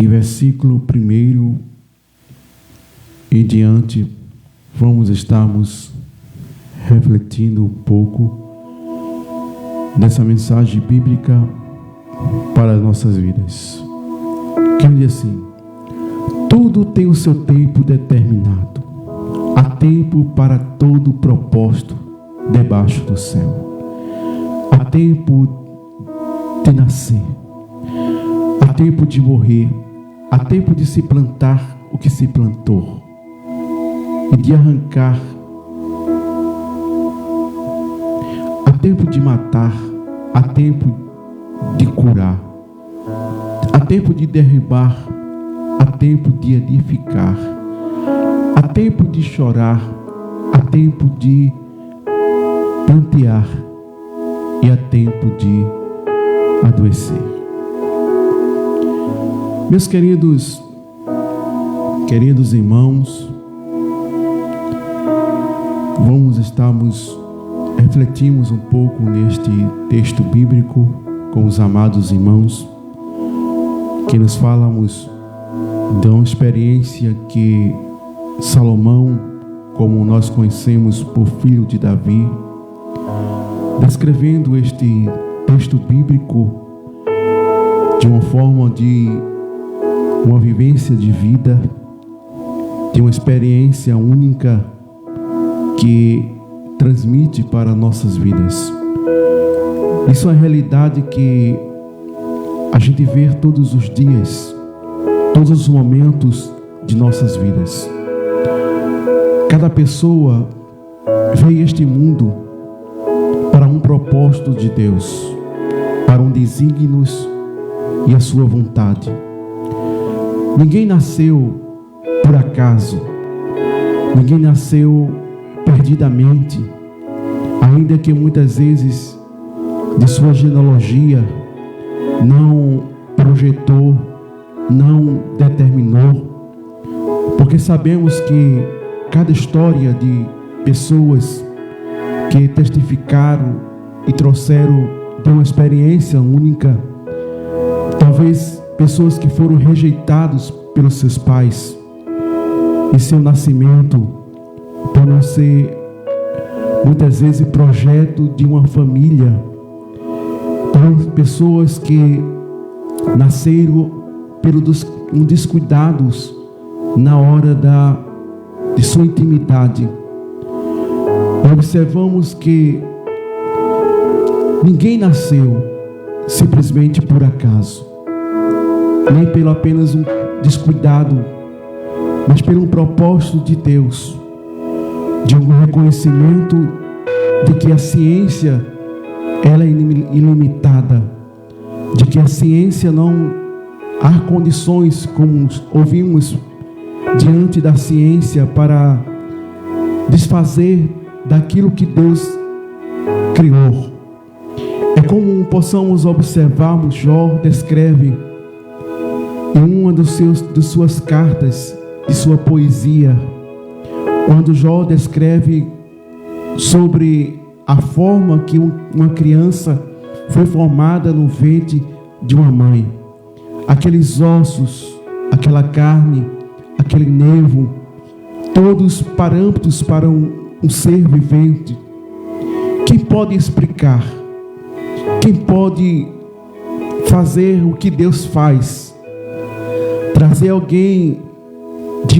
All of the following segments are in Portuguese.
versículo 1 em diante, vamos estarmos refletindo um pouco dessa mensagem bíblica para as nossas vidas. Que diz assim: tudo tem o seu tempo determinado. Há tempo para todo propósito debaixo do céu. Há tempo de nascer. Há tempo de morrer. Há tempo de se plantar o que se plantou e de arrancar. Há tempo de matar. Há tempo de curar. Há tempo de derribar. Há tempo de edificar. Há tempo de chorar. Há tempo de plantear. E há tempo de adoecer. Meus queridos irmãos, refletimos um pouco neste texto bíblico com os amados irmãos, que nos falamos de uma experiência que Salomão, como nós conhecemos por filho de Davi, descrevendo este texto bíblico de uma forma de uma vivência de vida, de uma experiência única que transmite para nossas vidas. Isso é a realidade que a gente vê todos os dias, todos os momentos de nossas vidas. Cada pessoa veio a este mundo para um propósito de Deus, para um desígnio e a sua vontade. Ninguém nasceu por acaso. Ninguém nasceu perdidamente, ainda que muitas vezes de sua genealogia não projetou, não determinou, porque sabemos que cada história de pessoas que testificaram e trouxeram de uma experiência única, talvez pessoas que foram rejeitadas pelos seus pais e seu nascimento, por não ser muitas vezes projeto de uma família, por pessoas que nasceram pelos descuidados na hora de sua intimidade. Observamos que ninguém nasceu simplesmente por acaso, nem pelo apenas um descuidado, mas pelo propósito de Deus, de um reconhecimento de que a ciência ela é ilimitada, de que a ciência não há condições, como ouvimos diante da ciência, para desfazer daquilo que Deus criou. É como possamos observarmos, Jó descreve em uma de suas cartas, de sua poesia, quando Jó descreve sobre a forma que uma criança foi formada no ventre de uma mãe. Aqueles ossos, aquela carne, aquele nervo, todos parâmetros para um ser vivente. Quem pode explicar? Quem pode fazer o que Deus faz? Trazer alguém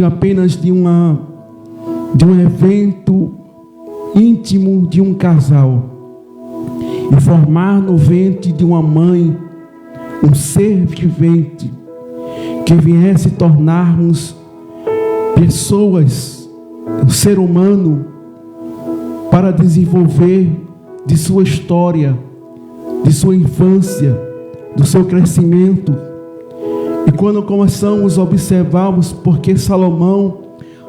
apenas de um evento íntimo de um casal e formar no ventre de uma mãe um ser vivente que viesse tornarmos pessoas, um ser humano, para desenvolver de sua história, de sua infância, do seu crescimento. E quando começamos a observarmos, porque Salomão,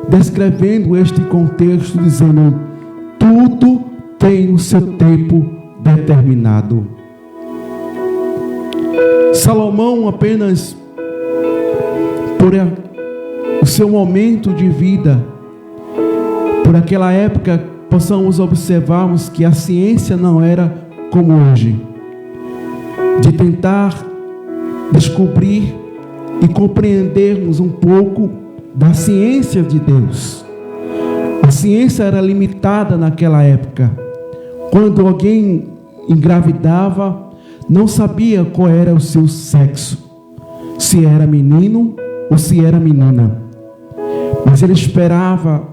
descrevendo este contexto, dizendo: tudo tem o seu tempo determinado. Salomão, apenas por o seu momento de vida, por aquela época, possamos observarmos que a ciência não era como hoje, de tentar descobrir e compreendermos um pouco da ciência de Deus. A ciência era limitada naquela época. Quando alguém engravidava, não sabia qual era o seu sexo, se era menino ou se era menina. Mas ele esperava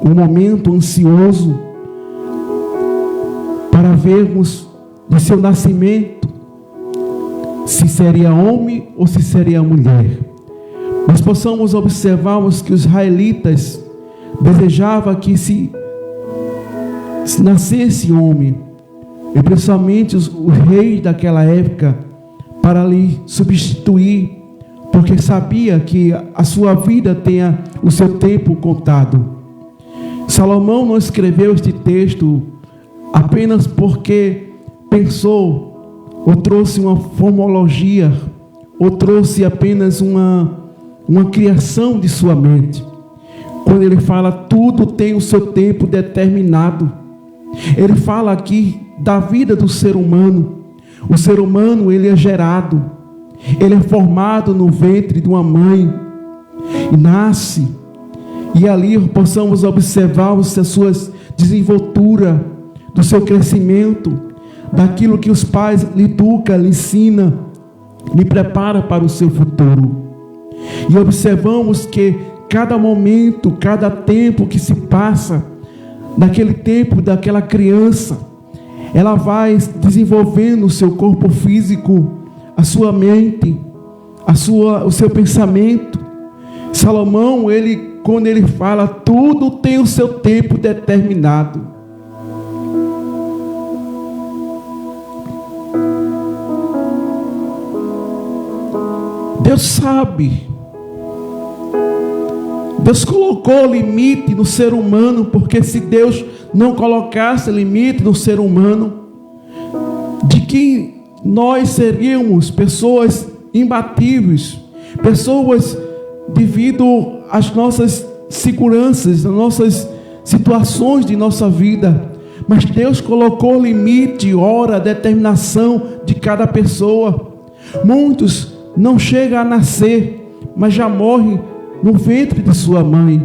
um momento ansioso para vermos de seu nascimento se seria homem ou se seria mulher. Nós possamos observarmos que os israelitas desejavam que se nascesse homem, e principalmente os reis daquela época, para lhe substituir, porque sabia que a sua vida tenha o seu tempo contado. Salomão não escreveu este texto apenas porque pensou, ou trouxe uma formologia, ou trouxe apenas uma criação de sua mente. Quando ele fala, tudo tem o seu tempo determinado. Ele fala aqui da vida do ser humano. O ser humano, ele é gerado, ele é formado no ventre de uma mãe, e nasce, e ali possamos observar a sua desenvoltura, do seu crescimento, daquilo que os pais lhe educam, lhe ensinam, lhe preparam para o seu futuro. E observamos que cada momento, cada tempo que se passa, naquele tempo daquela criança, ela vai desenvolvendo o seu corpo físico, a sua mente, o seu pensamento. Salomão, quando ele fala, tudo tem o seu tempo determinado. Deus sabe. Deus colocou limite no ser humano, porque se Deus não colocasse limite no ser humano, de que nós seríamos pessoas imbatíveis, pessoas devido às nossas seguranças, às nossas situações de nossa vida. Mas Deus colocou limite, hora, determinação de cada pessoa. Muitos não chegam a nascer, mas já morrem no ventre de sua mãe.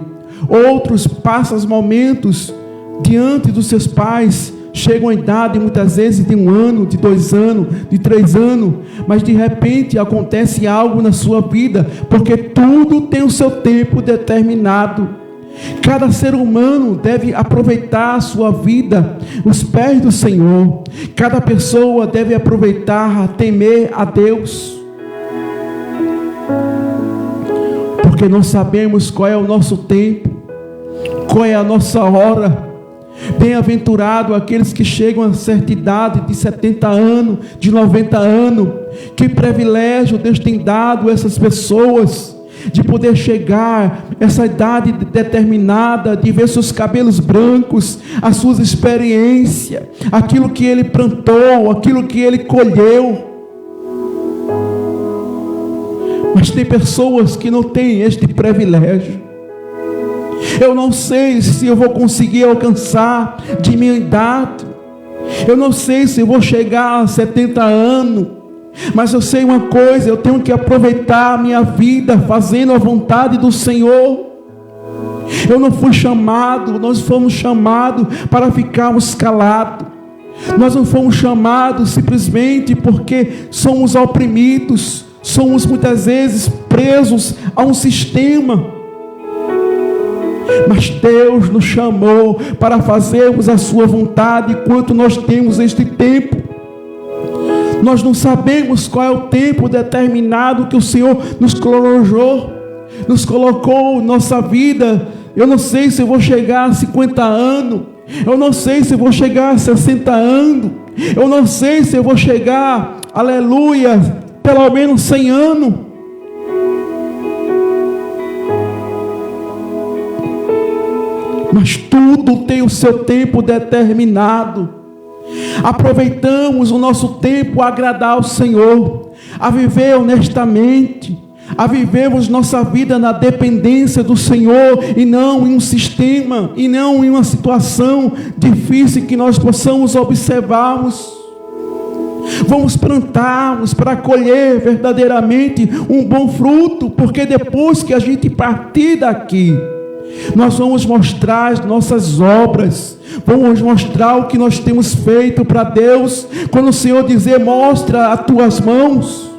Outros passam os momentos diante dos seus pais, chegam à idade muitas vezes de 1 ano, de 2 anos, de 3 anos, mas de repente acontece algo na sua vida, porque tudo tem o seu tempo determinado. Cada ser humano deve aproveitar a sua vida, os pés do Senhor. Cada pessoa deve aproveitar, temer a Deus, porque nós sabemos qual é o nosso tempo, qual é a nossa hora. Bem-aventurado aqueles que chegam a certa idade de 70 anos, de 90 anos. Que privilégio Deus tem dado a essas pessoas, de poder chegar a essa idade determinada, de ver seus cabelos brancos, as suas experiências, aquilo que ele plantou, aquilo que ele colheu. Mas tem pessoas que não têm este privilégio. Eu não sei se eu vou conseguir alcançar de minha idade. Eu não sei se eu vou chegar a 70 anos. Mas eu sei uma coisa, eu tenho que aproveitar a minha vida fazendo a vontade do Senhor. Eu não fui chamado, nós fomos chamados para ficarmos calados. Nós não fomos chamados simplesmente porque somos oprimidos. Somos muitas vezes presos a um sistema. Mas Deus nos chamou para fazermos a sua vontade enquanto nós temos este tempo. Nós não sabemos qual é o tempo determinado que o Senhor nos colocou nossa vida. Eu não sei se eu vou chegar a 50 anos. Eu não sei se eu vou chegar a 60 anos. Eu não sei se eu vou chegar, aleluia, pelo menos 100 anos. Mas tudo tem o seu tempo determinado. Aproveitamos o nosso tempo a agradar ao Senhor, a viver honestamente, a vivermos nossa vida na dependência do Senhor, e não em um sistema, e não em uma situação difícil que nós possamos observarmos. Vamos plantarmos para colher verdadeiramente um bom fruto, porque depois que a gente partir daqui, nós vamos mostrar as nossas obras, vamos mostrar o que nós temos feito para Deus. Quando o Senhor dizer, mostra as tuas mãos,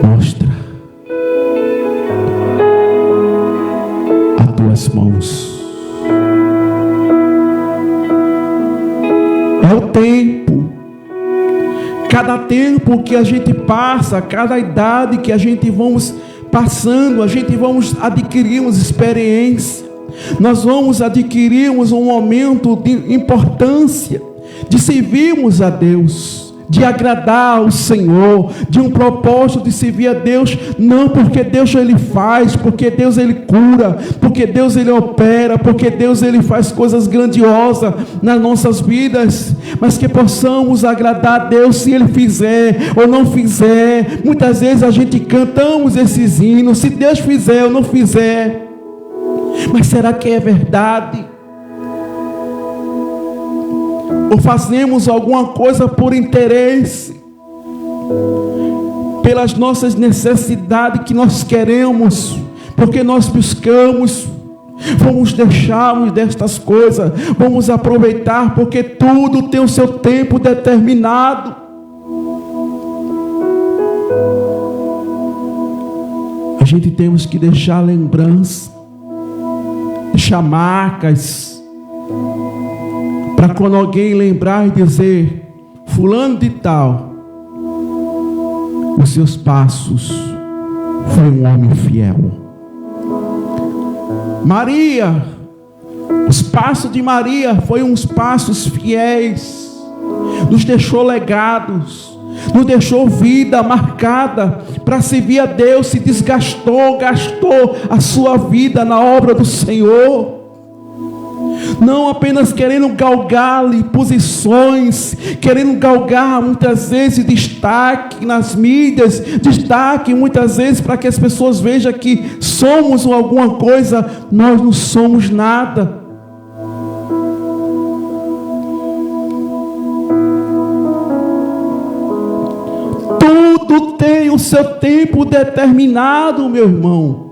mostra as tuas mãos. É o tempo. Cada tempo que a gente passa, cada idade que a gente vamos passando, a gente vamos adquirirmos experiência. Nós vamos adquirirmos um momento de importância, de servirmos a Deus, de agradar ao Senhor, de um propósito de servir a Deus, não porque Deus Ele faz, porque Deus Ele cura, porque Deus Ele opera, porque Deus Ele faz coisas grandiosas nas nossas vidas, mas que possamos agradar a Deus se Ele fizer ou não fizer. Muitas vezes a gente cantamos esses hinos, se Deus fizer ou não fizer, mas será que é verdade? Ou fazemos alguma coisa por interesse, pelas nossas necessidades que nós queremos, porque nós buscamos, vamos deixarmos destas coisas, vamos aproveitar, porque tudo tem o seu tempo determinado. A gente temos que deixar lembrança, deixar marcas, para quando alguém lembrar e dizer, fulano de tal, os seus passos foi um homem fiel. Maria, os passos de Maria foram uns passos fiéis, nos deixou legados, nos deixou vida marcada para servir a Deus, se desgastou, gastou a sua vida na obra do Senhor. Não apenas querendo galgar-lhe posições, querendo galgar muitas vezes destaque nas mídias, destaque muitas vezes para que as pessoas vejam que somos alguma coisa, nós não somos nada. Tudo tem o seu tempo determinado, meu irmão.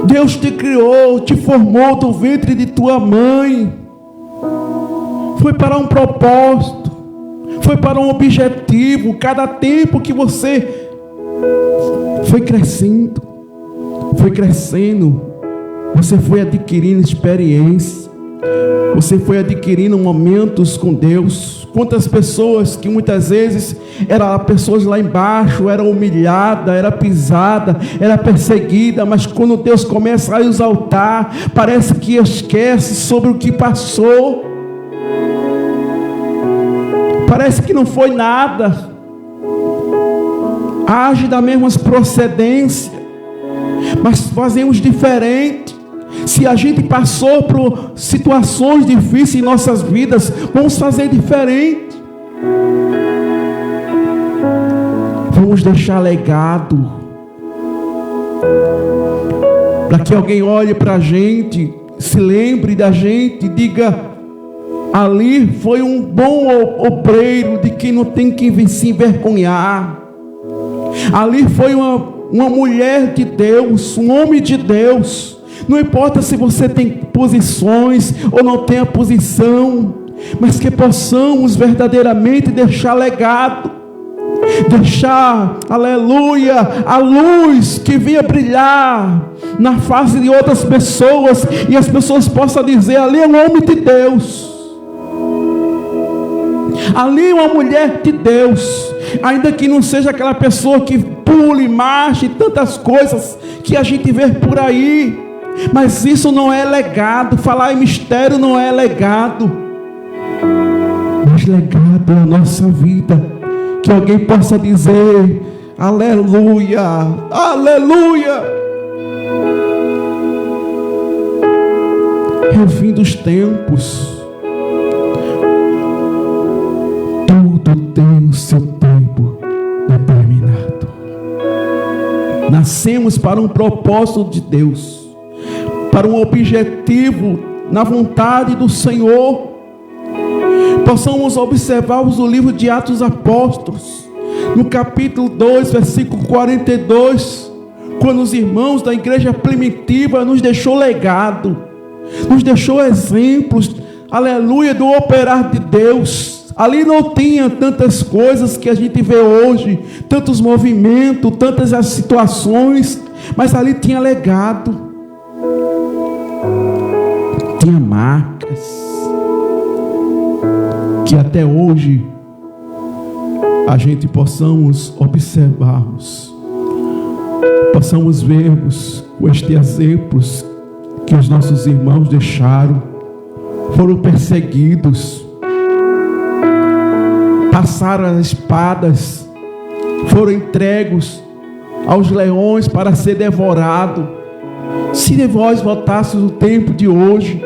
Deus te criou, te formou do ventre de tua mãe. Foi para um propósito, foi para um objetivo. Cada tempo que você foi crescendo, você foi adquirindo experiência, você foi adquirindo momentos com Deus. Quantas pessoas que muitas vezes eram pessoas lá embaixo, era humilhada, era pisada, era perseguida, mas quando Deus começa a exaltar, parece que esquece sobre o que passou, parece que não foi nada, age da mesma procedência, mas fazemos diferente. Se a gente passou por situações difíceis em nossas vidas, vamos fazer diferente. Vamos deixar legado, para que alguém olhe para a gente, se lembre da gente, diga, ali foi um bom obreiro, de quem não tem que se envergonhar. Ali foi uma mulher de Deus, um homem de Deus. Não importa se você tem posições ou não tem a posição, mas que possamos verdadeiramente deixar legado, deixar, aleluia, a luz que venha brilhar na face de outras pessoas, e as pessoas possam dizer, ali é um homem de Deus, ali é uma mulher de Deus, ainda que não seja aquela pessoa que pule, marche, tantas coisas que a gente vê por aí, mas isso não é legado. Falar em mistério não é legado, mas legado é a nossa vida, que alguém possa dizer, aleluia, aleluia. É o fim dos tempos, tudo tem o seu tempo determinado. Na nascemos para um propósito de Deus, para um objetivo na vontade do Senhor. Possamos observarmos o livro de Atos dos Apóstolos, no capítulo 2, versículo 42, quando os irmãos da igreja primitiva nos deixou legado, nos deixou exemplos, aleluia, do operar de Deus. Ali não tinha tantas coisas que a gente vê hoje, tantos movimentos, tantas as situações, mas ali tinha legado, tinha marcas, que até hoje a gente possamos observarmos, possamos vermos com estes exemplos que os nossos irmãos deixaram. Foram perseguidos, passaram as espadas, foram entregues aos leões para ser devorado. Se vós voltássemos no tempo de hoje,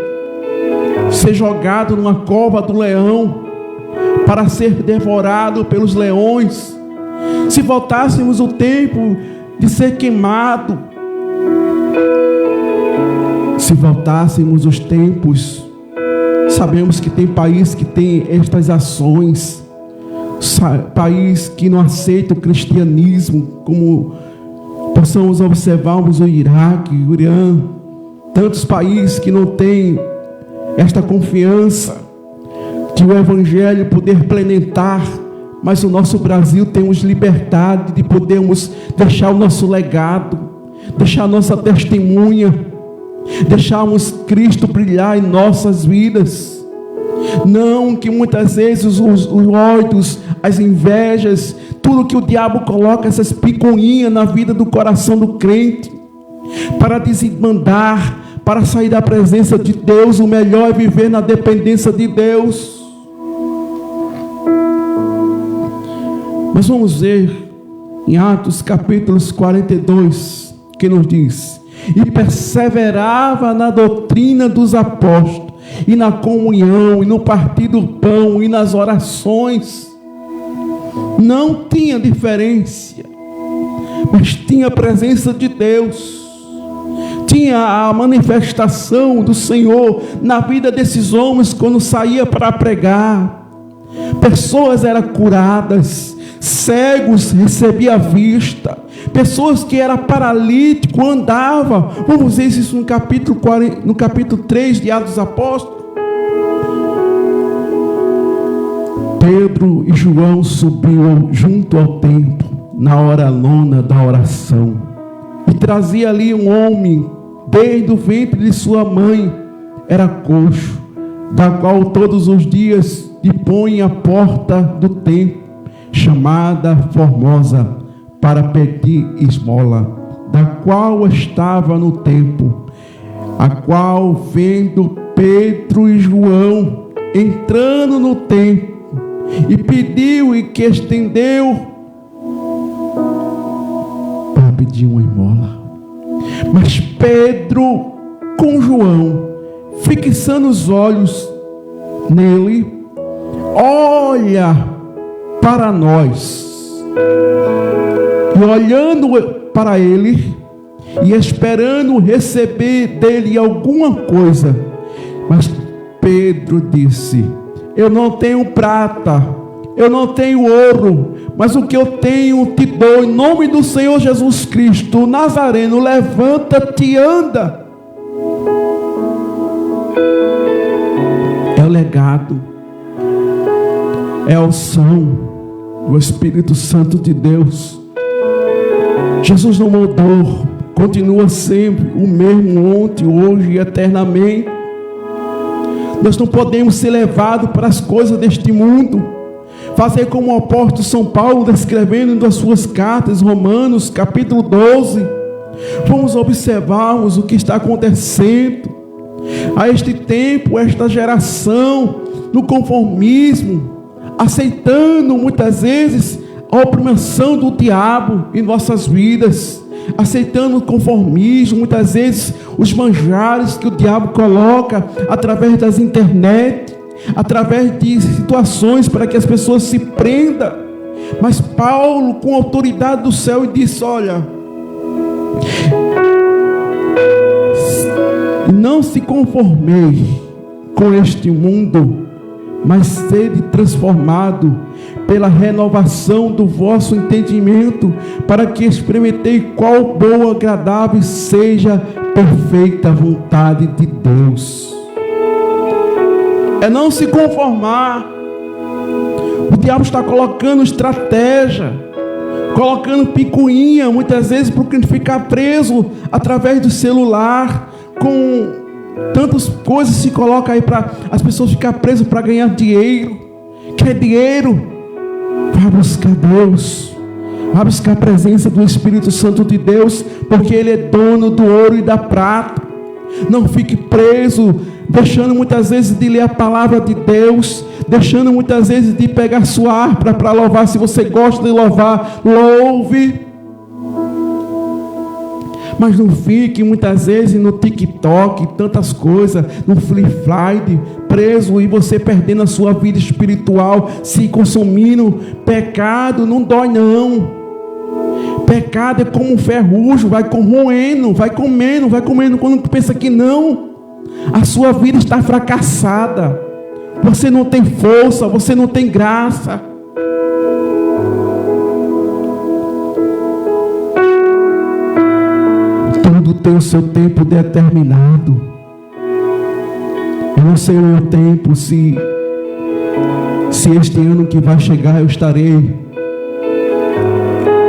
ser jogado numa cova do leão para ser devorado pelos leões, se voltássemos o tempo de ser queimado, se voltássemos os tempos, sabemos que tem país que tem estas ações, país que não aceita o cristianismo, como possamos observarmos o Iraque, o Irã, tantos países que não têm esta confiança de o evangelho poder plenetar, mas o nosso Brasil temos liberdade de podermos deixar o nosso legado, deixar a nossa testemunha, deixarmos Cristo brilhar em nossas vidas. Não que muitas vezes os ódios, as invejas, tudo que o diabo coloca, essas picuinhas na vida do coração do crente, para desmandar, para sair da presença de Deus. O melhor é viver na dependência de Deus. Mas vamos ver em Atos capítulos 42, que nos diz: e perseverava na doutrina dos apóstolos, e na comunhão, e no partir do pão, e nas orações. Não tinha diferença, mas tinha a presença de Deus, tinha a manifestação do Senhor na vida desses homens quando saía para pregar. Pessoas eram curadas, cegos recebiam vista, pessoas que eram paralíticos andavam. Vamos ver isso no capítulo 3 de Atos dos Apóstolos. Pedro e João subiam junto ao templo na hora nona da oração, e trazia ali um homem desde o ventre de sua mãe, era coxo, da qual todos os dias lhe põe a porta do templo, chamada Formosa, para pedir esmola, da qual estava no templo, a qual, vendo Pedro e João entrando no templo, e pediu, e que estendeu para pedir uma esmola. Mas Pedro com João, fixando os olhos nele, olha para nós, e olhando para ele e esperando receber dele alguma coisa. Mas Pedro disse: eu não tenho prata, eu não tenho ouro, mas o que eu tenho te dou, em nome do Senhor Jesus Cristo, o Nazareno, levanta-te e anda. É o legado, é a unção, o Espírito Santo de Deus. Jesus não mudou, continua sempre o mesmo ontem, hoje e eternamente. Nós não podemos ser levados para as coisas deste mundo, fazer como o apóstolo São Paulo descrevendo em suas cartas, Romanos capítulo 12. Vamos observarmos o que está acontecendo a este tempo, esta geração, no conformismo, aceitando muitas vezes a opressão do diabo em nossas vidas, aceitando o conformismo, muitas vezes os manjares que o diabo coloca através das internet, através de situações para que as pessoas se prendam. Mas Paulo, com a autoridade do céu, disse: olha, Não se conformei com este mundo, mas sede transformado pela renovação do vosso entendimento, para que experimentei qual boa, agradável seja perfeita vontade de Deus. É não se conformar. O diabo está colocando estratégia, colocando picuinha, muitas vezes para ficar preso através do celular, com tantas coisas se coloca aí para as pessoas ficarem presas para ganhar dinheiro. Quer dinheiro? Vá buscar Deus, vá buscar a presença do Espírito Santo de Deus, porque Ele é dono do ouro e da prata. Não fique preso, deixando muitas vezes de ler a palavra de Deus, deixando muitas vezes de pegar sua harpa para louvar. Se você gosta de louvar, louve. Mas não fique muitas vezes no TikTok, tantas coisas, no Free Friday, preso, e você perdendo a sua vida espiritual, se consumindo. Pecado não dói não. Pecado é como um ferrugem, vai corroendo, vai comendo. Quando pensa que não, a sua vida está fracassada. Você não tem força, você não tem graça. Tudo tem o seu tempo determinado. Eu não sei o meu tempo, se este ano que vai chegar eu estarei,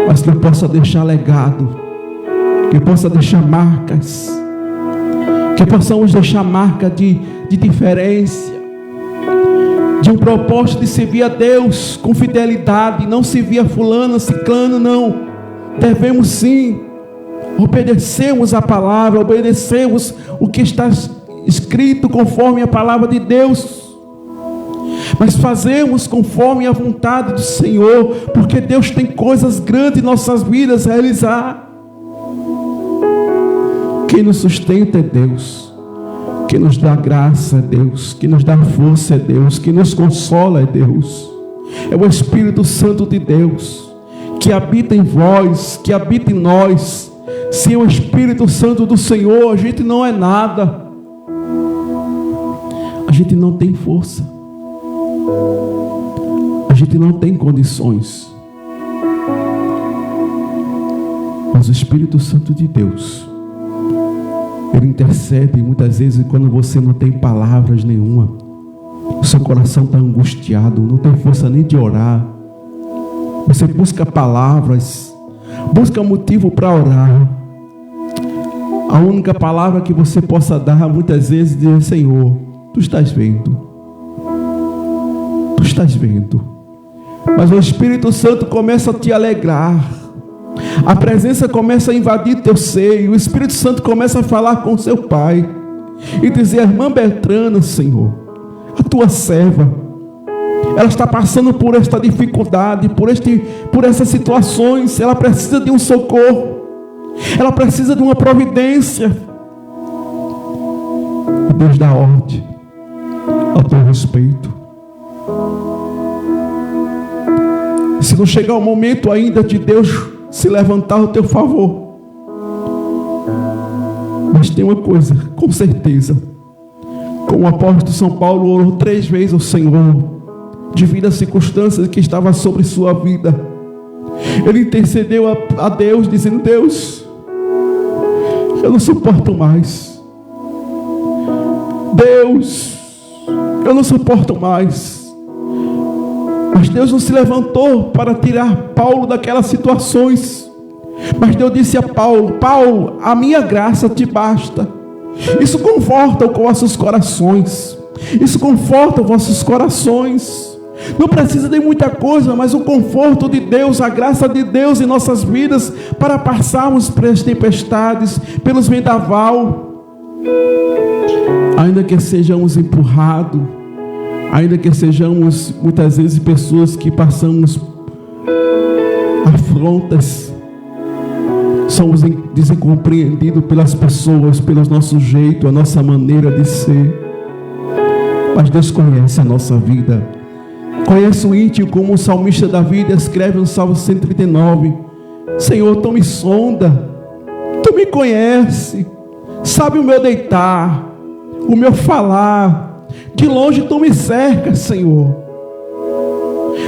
mas que eu possa deixar legado, que eu possa deixar marcas, que possamos deixar marca de diferença, de um propósito de servir a Deus com fidelidade, não servir a fulano, ciclano, não. Devemos sim obedecermos a palavra, obedecermos o que está escrito conforme a palavra de Deus, mas fazemos conforme a vontade do Senhor, porque Deus tem coisas grandes em nossas vidas a realizar. Quem nos sustenta é Deus, quem nos dá graça é Deus, quem nos dá força é Deus, quem nos consola é Deus. É o Espírito Santo de Deus que habita em vós, que habita em nós. Sem o Espírito Santo do Senhor, a gente não é nada. A gente não tem força. A gente não tem condições. Mas o Espírito Santo de Deus, Ele intercede muitas vezes quando você não tem palavras nenhuma. O seu coração está angustiado, não tem força nem de orar. Você busca palavras, busca motivo para orar. A única palavra que você possa dar muitas vezes é dizer: Senhor, Tu estás vendo. Tu estás vendo. Mas o Espírito Santo começa a te alegrar. A presença começa a invadir teu seio. O Espírito Santo começa a falar com seu Pai e dizer: a irmã Beltrana, Senhor, a tua serva, ela está passando por esta dificuldade, por essas situações. Ela precisa de um socorro. Ela precisa de uma providência. Deus dá ordem ao teu respeito. Se não chegar o momento ainda de Deus se levantar ao teu favor, mas tem uma coisa, com certeza, como o apóstolo São Paulo orou 3 vezes ao Senhor, devido às circunstâncias que estavam sobre sua vida, ele intercedeu a Deus, dizendo: Deus, eu não suporto mais. Deus, eu não suporto mais. Mas Deus não se levantou para tirar Paulo daquelas situações. Mas Deus disse a Paulo: Paulo, a minha graça te basta. Isso conforta os vossos corações. Isso conforta os vossos corações. Não precisa de muita coisa, mas o conforto de Deus, a graça de Deus em nossas vidas, para passarmos pelas tempestades, pelos vendaval. Ainda que sejamos empurrados, ainda que sejamos muitas vezes pessoas que passamos afrontas, somos descompreendidos pelas pessoas, pelo nosso jeito, a nossa maneira de ser. Mas Deus conhece a nossa vida, conhece o íntimo, como o salmista Davi escreve no Salmo 139: Senhor, tu me sonda Tu me conhece, sabe o meu deitar, o meu falar. De longe Tu me cercas, Senhor.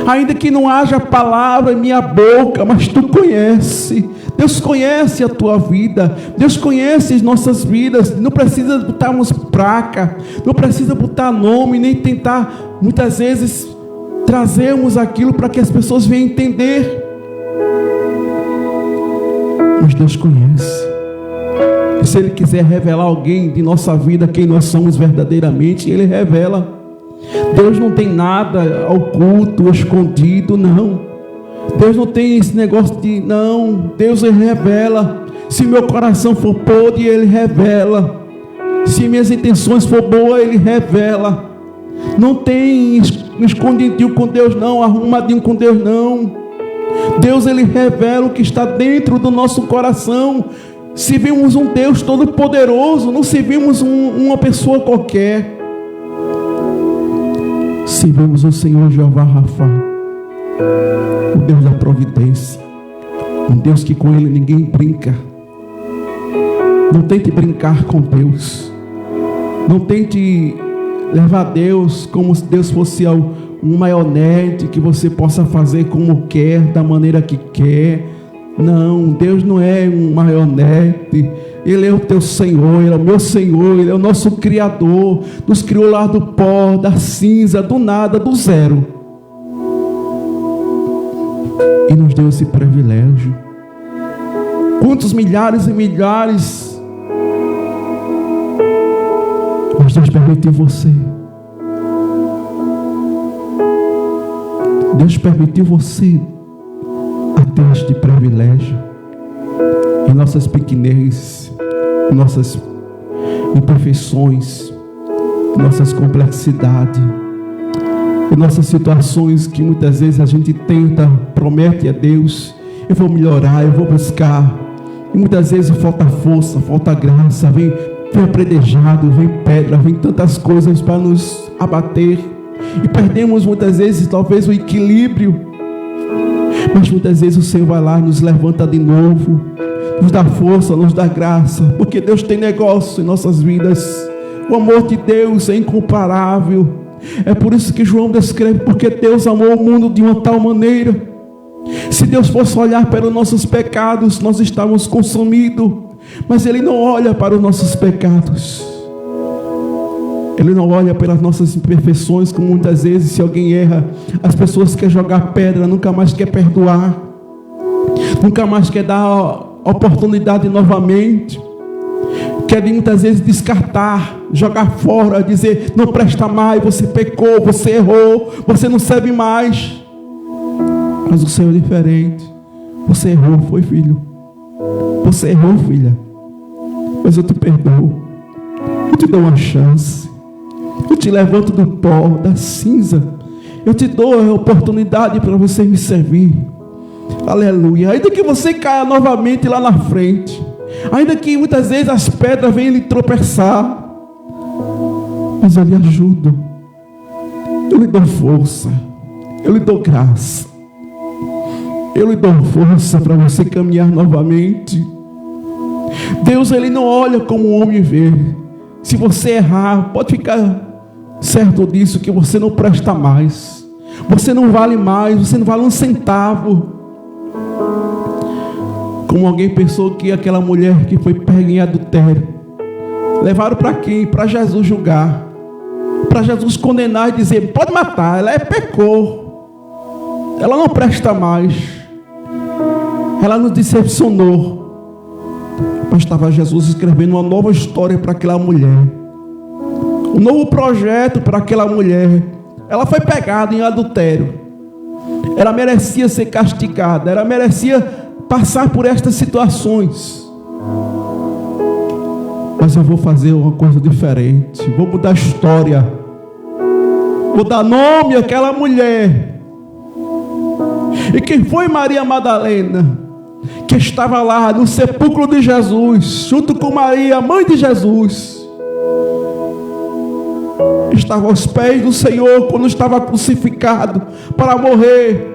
Ainda que não haja palavra em minha boca, mas Tu conhece. Deus conhece a tua vida. Deus conhece as nossas vidas. Não precisa botarmos placa, não precisa botar nome, nem tentar, muitas vezes, trazermos aquilo para que as pessoas venham entender. Mas Deus conhece. E se Ele quiser revelar alguém de nossa vida, quem nós somos verdadeiramente, Ele revela. Deus não tem nada oculto, escondido, não. Deus não tem esse negócio de, não. Deus, Ele revela. Se meu coração for podre, Ele revela. Se minhas intenções for boas, Ele revela. Não tem escondidinho com Deus, não. Arrumadinho com Deus, não. Deus, Ele revela o que está dentro do nosso coração. Se vimos um Deus todo poderoso, não se vimos uma pessoa qualquer. Se vemos o Senhor Jeová Rafa, o Deus da providência, um Deus que com Ele ninguém brinca. Não tente brincar com Deus. Não tente levar Deus como se Deus fosse um marionete que você possa fazer como quer, da maneira que quer. Não, Deus não é um marionete. Ele é o teu Senhor, Ele é o meu Senhor, Ele é o nosso Criador. Nos criou lá do pó, da cinza, do nada, do zero. E nos deu esse privilégio. Quantos milhares e milhares, mas Deus permitiu você. Deus permitiu você a ter este privilégio. Em nossas pequenez, em nossas imperfeições, em nossas complexidades, em nossas situações que muitas vezes a gente tenta, promete a Deus, eu vou melhorar, eu vou buscar, e muitas vezes falta força, falta graça, vem apredejado, vem pedra, vem tantas coisas para nos abater, e perdemos muitas vezes talvez o equilíbrio, mas muitas vezes o Senhor vai lá e nos levanta de novo, nos dá força, nos dá graça, porque Deus tem negócio em nossas vidas. O amor de Deus é incomparável. É por isso que João descreve, porque Deus amou o mundo de uma tal maneira. Se Deus fosse olhar para os nossos pecados, nós estávamos consumidos, mas Ele não olha para os nossos pecados. Ele não olha pelas nossas imperfeições, como muitas vezes, se alguém erra, as pessoas querem jogar pedra, nunca mais quer perdoar, nunca mais quer dar oportunidade novamente, quer muitas vezes descartar, jogar fora, dizer, não presta mais, você pecou, você errou, você não serve mais. Mas o Senhor é diferente. Você errou, foi filho, você errou, filha, mas eu te perdoo, eu te dou uma chance, eu te levanto do pó, da cinza, eu te dou a oportunidade para você me servir. Aleluia. Ainda que você caia novamente lá na frente, ainda que muitas vezes as pedras venham lhe tropeçar, mas eu lhe ajudo, eu lhe dou força, eu lhe dou graça, eu lhe dou força para você caminhar novamente. Deus, Ele não olha como o homem vê. Se você errar, pode ficar certo disso, que você não presta mais, você não vale mais, você não vale um centavo. Como alguém pensou que aquela mulher que foi pega em adultério, levaram para quem? Para Jesus julgar, para Jesus condenar e dizer, pode matar, ela pecou, ela não presta mais, ela nos decepcionou. Mas estava Jesus escrevendo uma nova história para aquela mulher, um novo projeto para aquela mulher. Ela foi pegada em adultério, ela merecia ser castigada, ela merecia passar por estas situações, mas eu vou fazer uma coisa diferente, vou mudar a história, vou dar nome àquela mulher. E quem foi Maria Madalena, que estava lá no sepulcro de Jesus, junto com Maria, mãe de Jesus, estava aos pés do Senhor quando estava crucificado para morrer,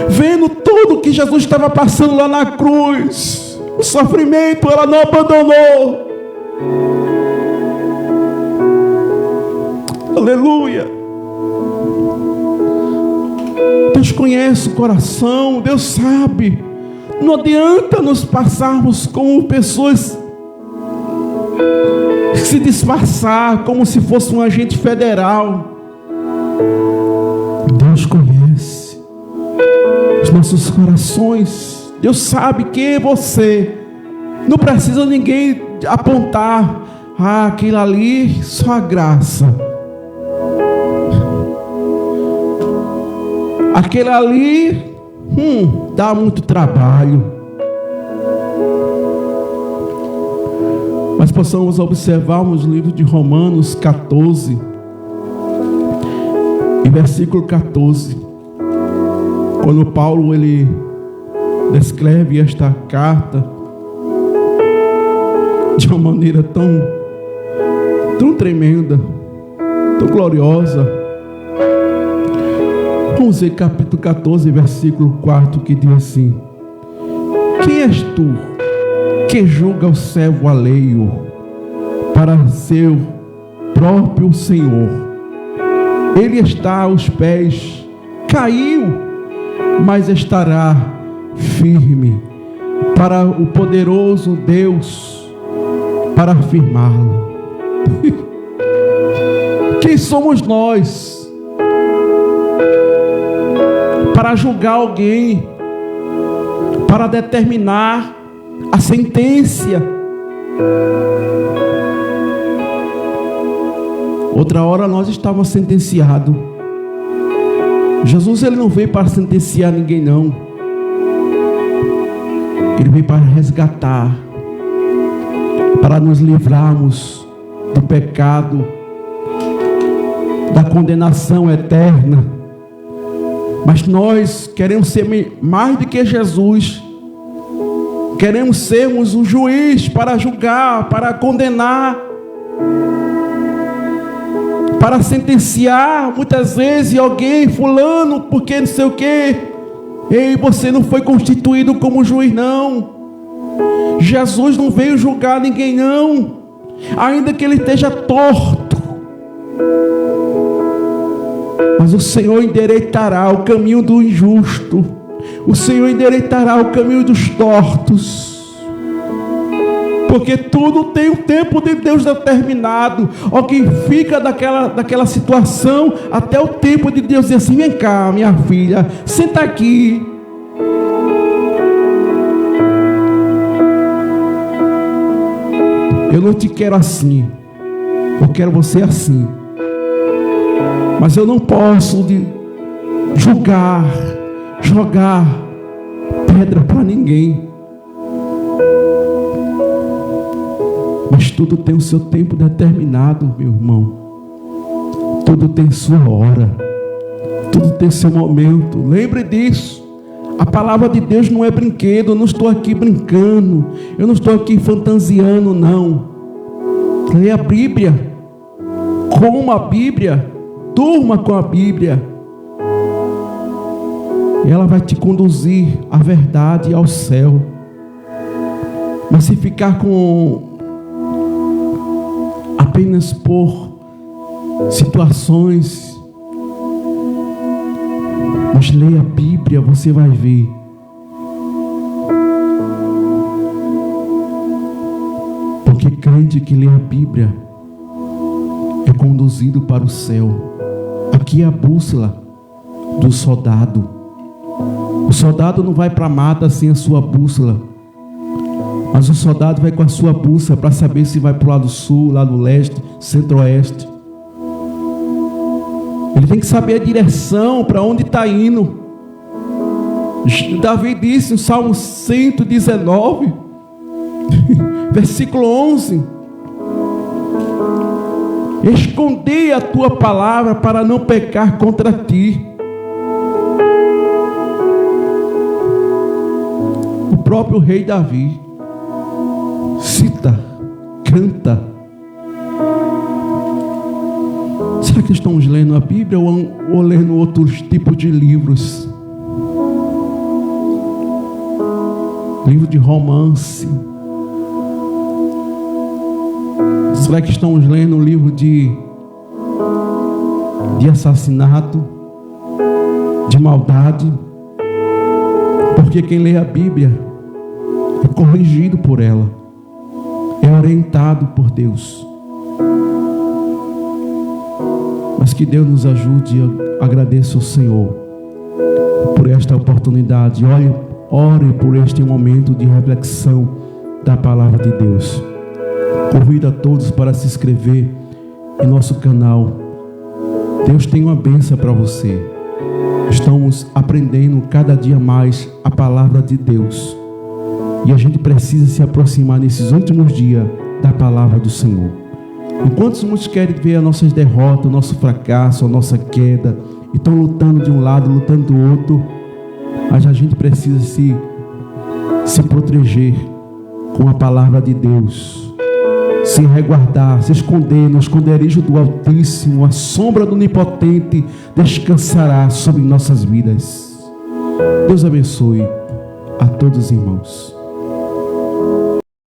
vendo tudo que Jesus estava passando lá na cruz, o sofrimento, ela não abandonou. Aleluia. Deus conhece o coração, Deus sabe. Não adianta nos passarmos como pessoas que se disfarçar como se fosse um agente federal. Deus conhece os nossos corações. Deus sabe quem é você. Não precisa ninguém apontar: ah, aquilo ali, só a graça. Aquele ali, dá muito trabalho. Mas possamos observar nos livros de Romanos 14, e versículo 14, quando Paulo ele descreve esta carta de uma maneira tão tremenda, tão gloriosa. Vamos ver capítulo 14, versículo 4, que diz assim: quem és tu que julga o servo alheio para seu próprio Senhor? Ele está aos pés, caiu, mas estará firme para o poderoso Deus, para afirmá-lo. Quem somos nós para julgar alguém, para determinar a sentença? Outra hora nós estávamos sentenciados. Jesus ele não veio para sentenciar ninguém, não. Ele veio para resgatar, para nos livrarmos do pecado, da condenação eterna. Mas nós queremos ser mais do que Jesus. Queremos sermos um juiz para julgar, para condenar, para sentenciar muitas vezes alguém, fulano, porque não sei o quê. Ei, você não foi constituído como juiz, não. Jesus não veio julgar ninguém, não, ainda que ele esteja torto. Mas o Senhor endireitará o caminho do injusto. O Senhor endireitará o caminho dos tortos. Porque tudo tem um tempo de Deus determinado. Alguém fica daquela situação até o tempo de Deus dizer assim: vem cá, minha filha, senta aqui. Eu não te quero assim, eu quero você assim. Mas eu não posso julgar, jogar pedra para ninguém. Mas tudo tem o seu tempo determinado, meu irmão. Tudo tem sua hora. Tudo tem seu momento. Lembre disso. A palavra de Deus não é brinquedo. Eu não estou aqui brincando. Eu não estou aqui fantasiando, não. Leia a Bíblia. Coma a Bíblia. Durma com a Bíblia. E ela vai te conduzir à verdade e ao céu. Mas se ficar com apenas por situações, mas leia a Bíblia, você vai ver. Porque crente que lê a Bíblia é conduzido para o céu. Aqui é a bússola do soldado. O soldado não vai para a mata sem a sua bússola. Mas o soldado vai com a sua bússola para saber se vai para o lado sul, lado leste, centro-oeste. Ele tem que saber a direção, para onde está indo. Davi disse no Salmo 119, versículo 11: escondi a tua palavra para não pecar contra ti. O próprio rei Davi cita, canta. Será que estamos lendo a Bíblia ou lendo outros tipos de livros? livro de romance. Será que estamos lendo um livro de assassinato, de maldade? Porque quem lê a Bíblia é corrigido por ela, é orientado por Deus. Mas que Deus nos ajude. Eu agradeço ao Senhor por esta oportunidade. Ore por este momento de reflexão da palavra de Deus. Convido a todos para se inscrever em nosso canal. Deus tem uma bênção para você. Estamos aprendendo cada dia mais a palavra de Deus. E a gente precisa se aproximar nesses últimos dias da palavra do Senhor. Enquanto muitos querem ver as nossas derrotas, o nosso fracasso, a nossa queda, e estão lutando de um lado, lutando do outro, mas a gente precisa se proteger com a palavra de Deus, se resguardar, se esconder no esconderijo do Altíssimo. A sombra do Onipotente descansará sobre nossas vidas. Deus abençoe a todos os irmãos.